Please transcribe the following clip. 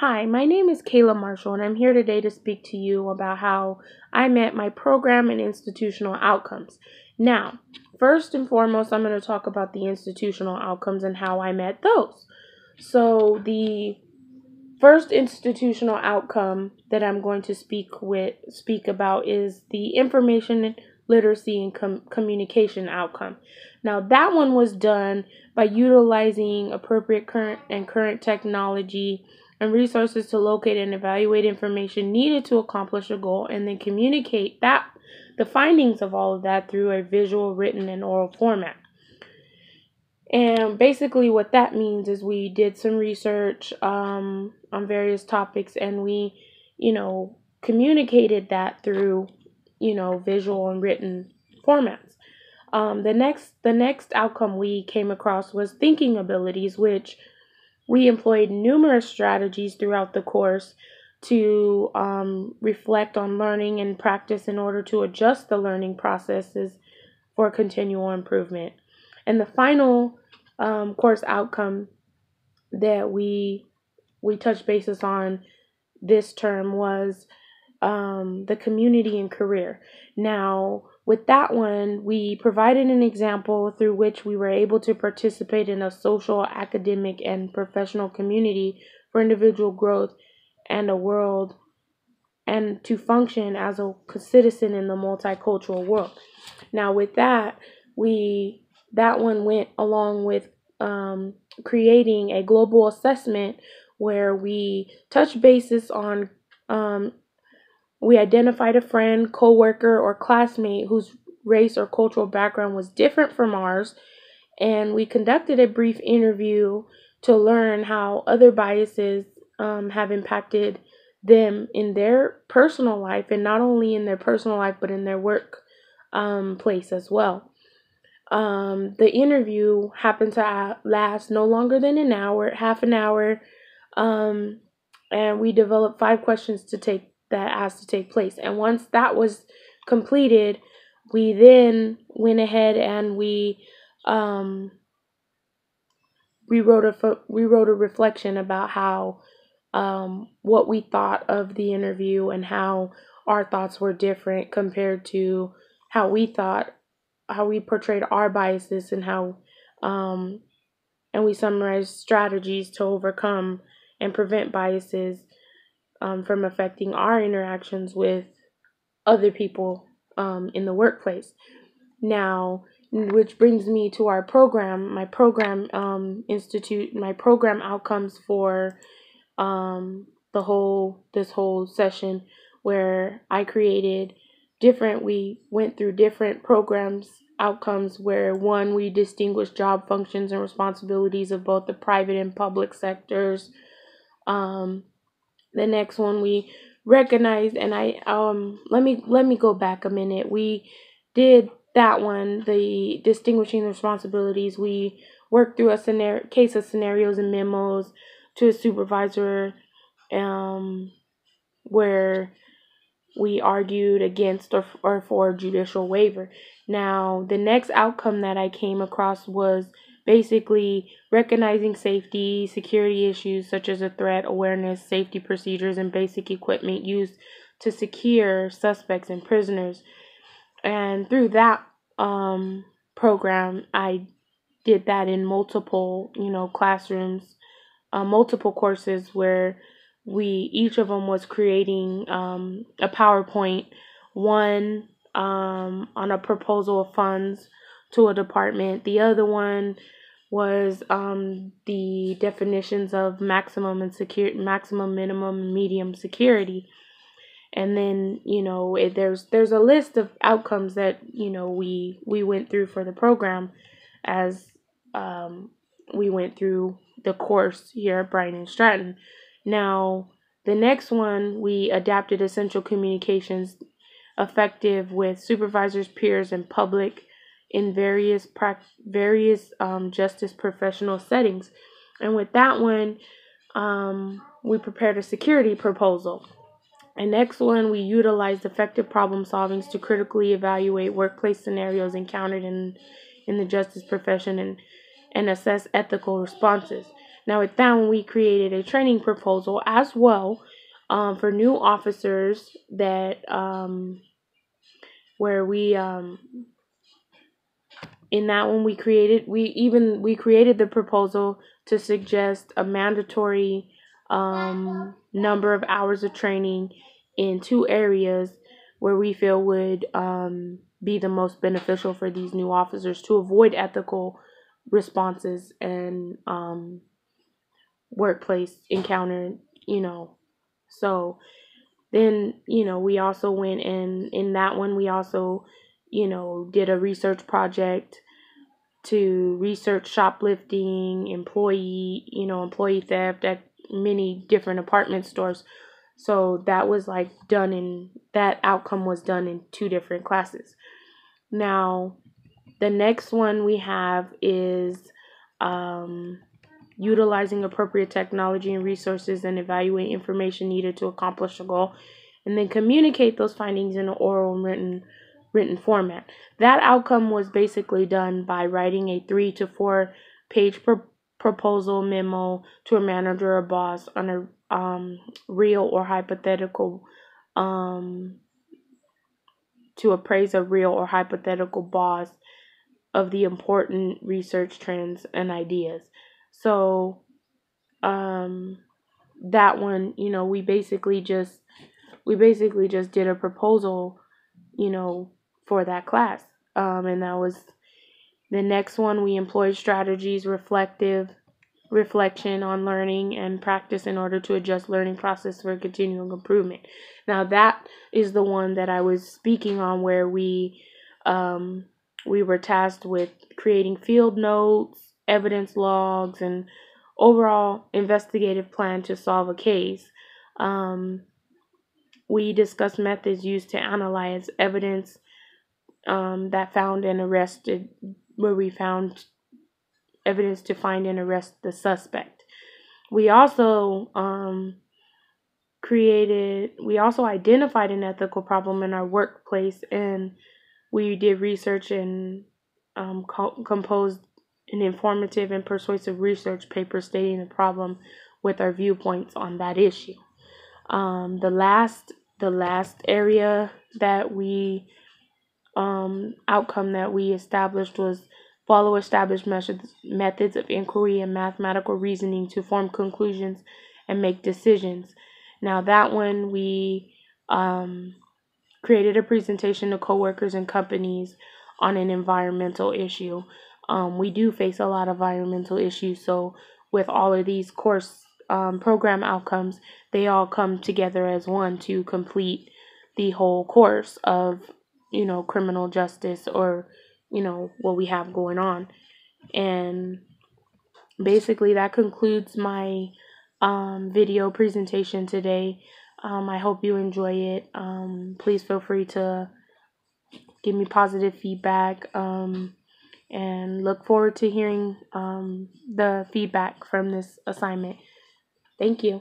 Hi, my name is Kayla Marshall, and I'm here today to speak to you about how I met my program and institutional outcomes. Now, first and foremost, I'm going to talk about the institutional outcomes and how I met those. So, the first institutional outcome that I'm going to speak about is the information literacy and communication outcome. Now, that one was done by utilizing appropriate current technology and resources to locate and evaluate information needed to accomplish a goal, and then communicate the findings of all of that through a visual, written, and oral format. And basically what that means is we did some research on various topics, and we, communicated that through, visual and written formats. The next outcome we came across was thinking abilities, which we employed numerous strategies throughout the course to reflect on learning and practice in order to adjust the learning processes for continual improvement. And the final course outcome that we touched bases on this term was the community and career. Now, with that one, we provided an example through which we were able to participate in a social, academic, and professional community for individual growth and a world, and to function as a citizen in the multicultural world. Now, with that, that one went along with creating a global assessment where we touched bases on we identified a friend, coworker, or classmate whose race or cultural background was different from ours, and we conducted a brief interview to learn how other biases have impacted them in their personal life, and not only in their personal life but in their work place as well. The interview happened to last no longer than an hour, half an hour, and we developed 5 questions that has to take place. And once that was completed, we then went ahead and we wrote a reflection about how what we thought of the interview and how our thoughts were different compared to how we portrayed our biases, and how and we summarized strategies to overcome and prevent biases from affecting our interactions with other people in the workplace. Now, which brings me to my program my program outcomes for this whole session, where we went through different programs outcomes, where one, we distinguished job functions and responsibilities of both the private and public sectors. The next one, we recognized, and let me go back a minute. We did that one, the distinguishing the responsibilities. We worked through a case of scenarios and memos to a supervisor, where we argued against or for judicial waiver. Now, the next outcome that I came across was basically recognizing safety, security issues such as a threat awareness, safety procedures, and basic equipment used to secure suspects and prisoners. And through that program, I did that in multiple, classrooms, multiple courses, where each of them was creating a PowerPoint, one on a proposal of funds to a department. The other one was the definitions of maximum, minimum, medium security. And then, there's a list of outcomes that, we went through for the program as we went through the course here at Bryant Stratton. Now, the next one, we adapted essential communications effective with supervisors, peers, and public in various justice professional settings. And with that one, we prepared a security proposal. And next one, we utilized effective problem solvings to critically evaluate workplace scenarios encountered in the justice profession, and assess ethical responses. Now, with that one, we created a training proposal as well for new officers that where we in that one we created the proposal to suggest a mandatory number of hours of training in 2 areas where we feel would be the most beneficial for these new officers to avoid ethical responses and workplace encounter, so then, we also went in that one, we also, did a research project to research shoplifting, employee theft at many different apartment stores. So that was that outcome was done in 2 different classes. Now, the next one we have is utilizing appropriate technology and resources and evaluate information needed to accomplish a goal, and then communicate those findings in an oral and written format. That outcome was basically done by writing a 3 to 4 page proposal memo to a manager or boss on a real or hypothetical to appraise a real or hypothetical boss of the important research trends and ideas. So that one, we basically just did a proposal, for that class. And that was the next one. We employed strategies, reflection on learning and practice in order to adjust learning process for continual improvement. Now that is the one that I was speaking on, where we were tasked with creating field notes, evidence logs, and overall investigative plan to solve a case. We discussed methods used to analyze evidence that found and arrested, where we found evidence to find and arrest the suspect. We also identified an ethical problem in our workplace, and we did research and composed an informative and persuasive research paper stating the problem with our viewpoints on that issue. The last area that we outcome that we established was follow established methods of inquiry and mathematical reasoning to form conclusions and make decisions. Now that one, we created a presentation to coworkers and companies on an environmental issue. We do face a lot of environmental issues, so with all of these course program outcomes, they all come together as one to complete the whole course of, criminal justice, or, what we have going on. And basically that concludes my video presentation today. I hope you enjoy it. Please feel free to give me positive feedback, and look forward to hearing the feedback from this assignment. Thank you.